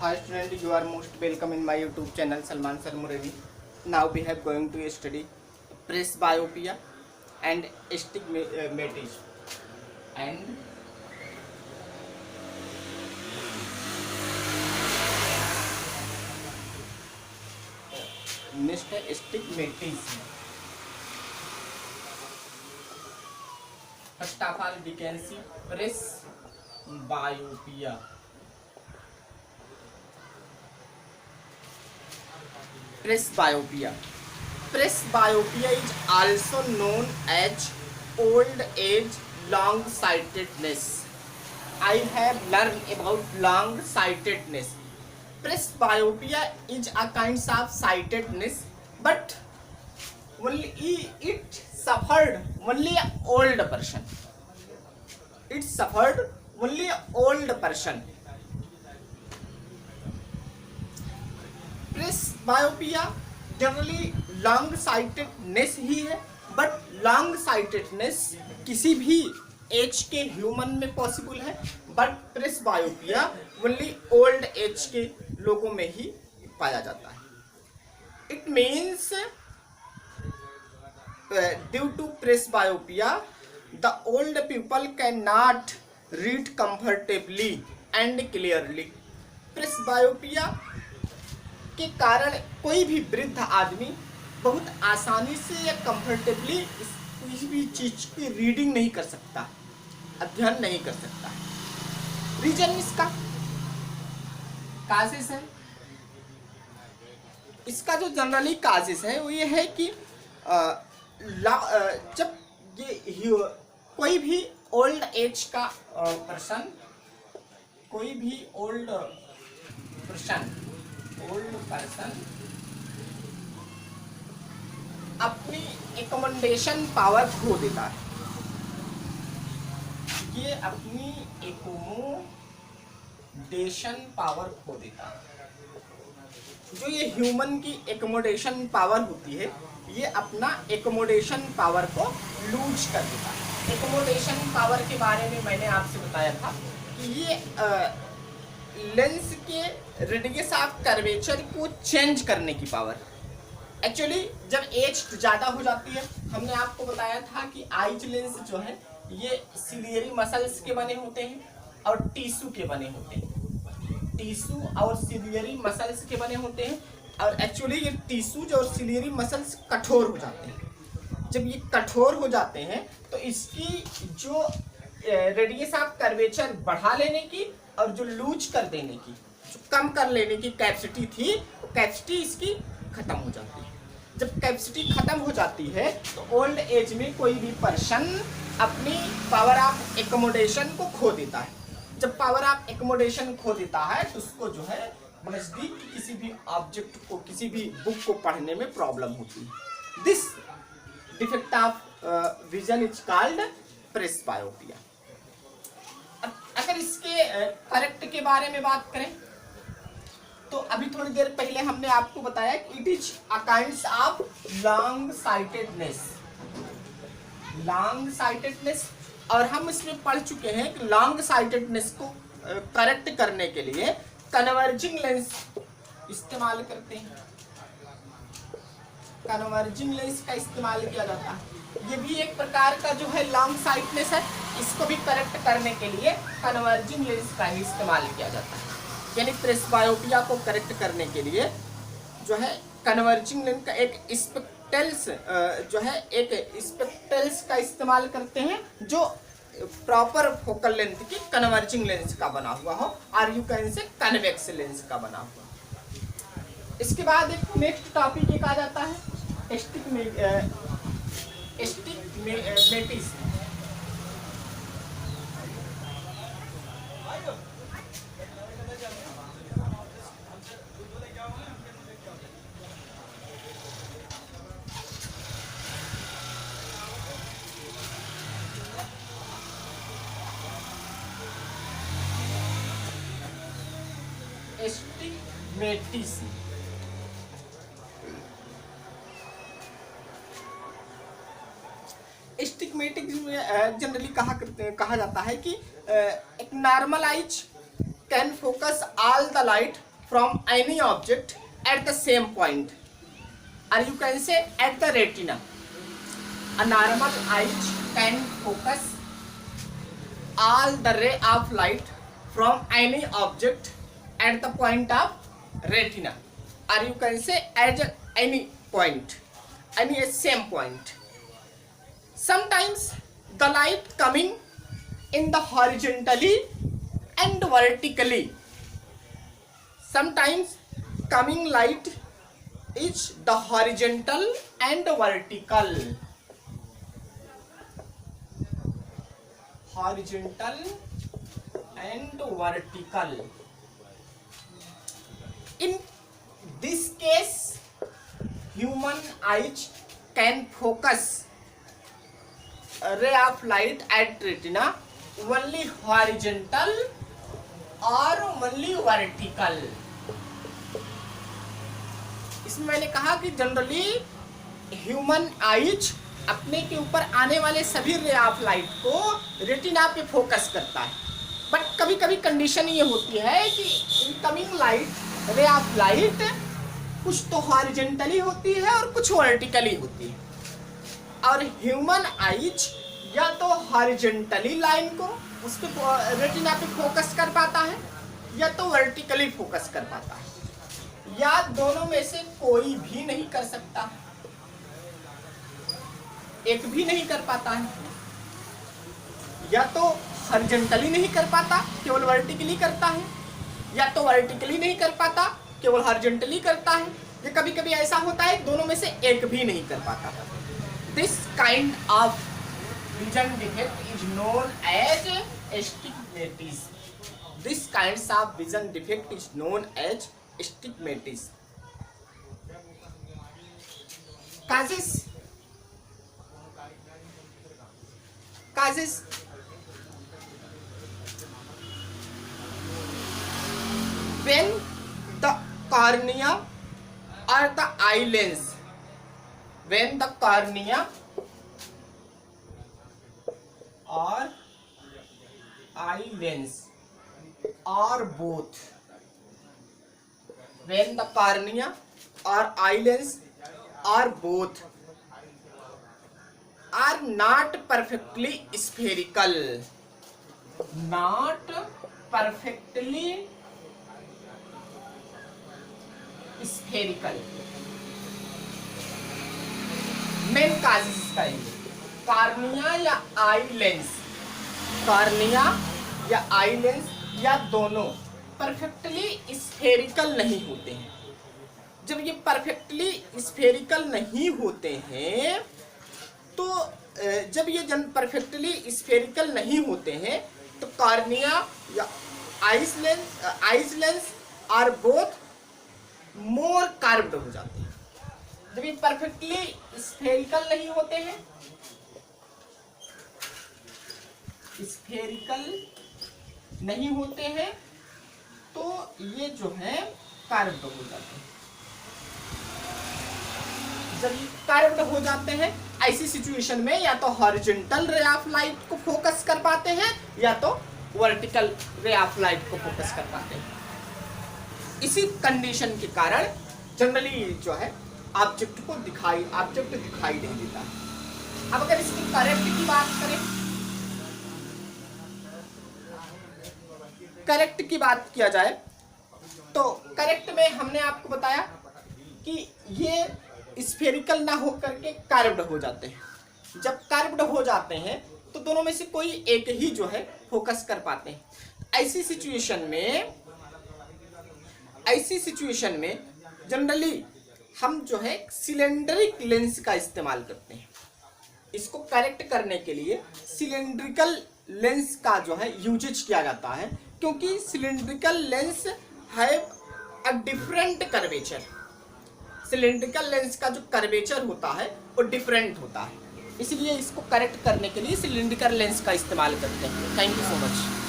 Hi student, you are most welcome in my YouTube channel Salman Sir Murali. Now we have going to study presbyopia and astigmatism and next है astigmatism. First of all we can see presbyopia. Presbyopia. Presbyopia is also known as old age long-sightedness. I have learned about long-sightedness. Presbyopia is a kind of sightedness, but only it suffered only an old person. It suffered only an old person. Presbyopia generally long sightedness ही है, but long sightedness किसी भी as के human में possible है, but presbyopia only old age के लोगों में ही पाया जाता है. It means due to presbyopia the old people can not read comfortably and clearly. Presbyopia के कारण कोई भी वृद्ध आदमी बहुत आसानी से या कंफर्टेबली किसी भी चीज की रीडिंग नहीं कर सकता, अध्ययन नहीं कर सकता. रीजन इसका काजेस है. इसका जो जनरली काजेस है वो ये है कि जब ये कोई भी ओल्ड एज का पर्सन, कोई भी ओल्ड पर्सन अपनी एकोमोडेशन पावर खो देता है. ये अपनी एकोमोडेशन पावर खो देता है. जो ये ह्यूमन की एकोमोडेशन पावर होती है, ये अपना एकोमोडेशन पावर को लूज कर देता है. एकोमोडेशन पावर के बारे में मैंने आपसे बताया था कि ये लेंस के रेडियस ऑफ कर्वेचर को चेंज करने की पावर. एक्चुअली जब एज ज़्यादा हो जाती है, हमने आपको बताया था कि आइज लेंस जो है ये सिलियरी मसल्स के बने होते हैं और टिश्यू के बने होते हैं. टिश्यू और सिलियरी मसल्स के बने होते हैं, और एक्चुअली ये टिश्यूज और सिलियरी मसल्स कठोर हो जाते हैं. जब ये कठोर हो जाते हैं तो इसकी जो रेडियस ऑफ कर्वेचर बढ़ा लेने की और जो लूज कर देने की, जो कम कर लेने की कैपेसिटी थी, कैपेसिटी इसकी खत्म हो जाती है. जब कैपेसिटी खत्म हो जाती है तो ओल्ड एज में कोई भी पर्सन अपनी पावर ऑफ एकोमोडेशन को खो देता है. जब पावर ऑफ एकोमोडेशन खो देता है तो उसको जो है नजदीक किसी भी ऑब्जेक्ट को, किसी भी बुक को पढ़ने में प्रॉब्लम होती है. This defect of vision is called presbyopia. अगर इसके करेक्ट के बारे में बात करें तो अभी थोड़ी देर पहले हमने आपको बताया कि it is a kind of long sightedness, और हम इसमें पढ़ चुके हैं कि लॉन्ग साइटेडनेस को करेक्ट करने के लिए कन्वर्जिंग लेंस इस्तेमाल करते हैं. कन्वर्जिंग लेंस का इस्तेमाल किया जाता है. ये भी एक प्रकार का जो है लॉन्ग साइटनेस है. इसको भी करेक्ट करने के लिए कन्वर्जिंग लेंस का ही इस्तेमाल किया जाता है. यानी प्रेसबायोपिया को करेक्ट करने के लिए जो है कन्वर्जिंग लेंस का एक स्पेक्टल्स का इस्तेमाल करते हैं, जो प्रॉपर फोकल लेंथ की कन्वर्जिंग लेंस का बना हुआ हो, और you can say convex lens का बना हुआ. इसके बाद एक नेक्स्ट टॉपिक एक आ जाता है एस्टिग्मेटिज्म. एस्टिग्मेटिज्म एस्टिग्मेटिज्म जनरली कहा जाता है कि एक normal eyes can focus all the light from any object at the same point, or you can say at the retina. A normal eye can focus all the ray of light from any object at the point of retina, or you can say at any point, any same point. Sometimes the light coming in the horizontally and vertically. Sometimes coming light is the horizontal and vertical. Horizontal and vertical. In this case, human eyes can focus a ray of light at retina only horizontal or only vertical. इसमें मैंने कहा कि generally human eyes अपने के ऊपर आने वाले सभी रे ऑफ लाइट को रेटिना पे फोकस करता है, बट कभी कभी कंडीशन ये होती है कि incoming light ray of light कुछ तो हॉरिजॉन्टली होती है और कुछ वर्टिकली होती है, और ह्यूमन आइज या तो हॉरिजॉन्टली लाइन को उस पे रेटिना पे फोकस कर पाता है या तो वर्टिकली फोकस कर पाता है, या दोनों में से कोई भी नहीं कर सकता, एक भी नहीं कर पाता है, या तो हॉरिजॉन्टली नहीं कर पाता केवल वर्टिकली करता है, या तो वर्टिकली नहीं कर पाता केवल हॉरिजॉन्टली करता है, या कभी कभी ऐसा होता है दोनों में से एक भी नहीं कर पाता। This kind of vision defect is known as astigmatism. This kinds of vision defect is known as astigmatism. Causes when the cornea or the eye lens, when the cornea or eye lens or both, when the cornea or eye lens or both are not perfectly spherical, not perfectly spherical. Main causes इसका है cornea या eye lens, cornea या eye lens या दोनों perfectly spherical नहीं होते हैं। जब ये परफेक्टली स्फेरिकल नहीं होते हैं तो जब ये परफेक्टली स्फेरिकल नहीं होते हैं तो कार्निया या eyes lens are both more curved हो जाते हैं। जब ये परफेक्टली स्फेरिकल नहीं होते हैं, स्फेरिकल नहीं होते हैं तो ये जो है कार्व्ड हो जाते हैं। जब ये कार्व्ड हो जाते हैं ऐसी सिचुएशन में या तो हॉरिजॉन्टल रे ऑफ लाइट को फोकस कर पाते हैं या तो वर्टिकल रे ऑफ लाइट को फोकस कर पाते हैं। इसी कंडीशन के कारण जनरली जो है ऑब्जेक्ट दिखाई नहीं देता। अब अगर इसकी करेक्ट की बात करें, करेक्ट की बात किया जाए तो करेक्ट में हमने आपको बताया कि ये स्फेरिकल ना होकर के कार्व्ड हो जाते हैं। जब कार्व्ड हो जाते हैं तो दोनों में से कोई एक ही जो है फोकस कर पाते हैं। ऐसी सिचुएशन में जनरली हम जो है सिलेंड्रिक लेंस का इस्तेमाल करते हैं। इसको करेक्ट करने के लिए सिलेंड्रिकल लेंस का जो है यूजेज किया जाता है, क्योंकि cylindrical lens have a different curvature. Cylindrical lens का जो कर्वेचर होता है वो डिफरेंट होता है, इसलिए इसको करेक्ट करने के लिए सिलेंड्रिकल लेंस का इस्तेमाल करते हैं। Thank you so much.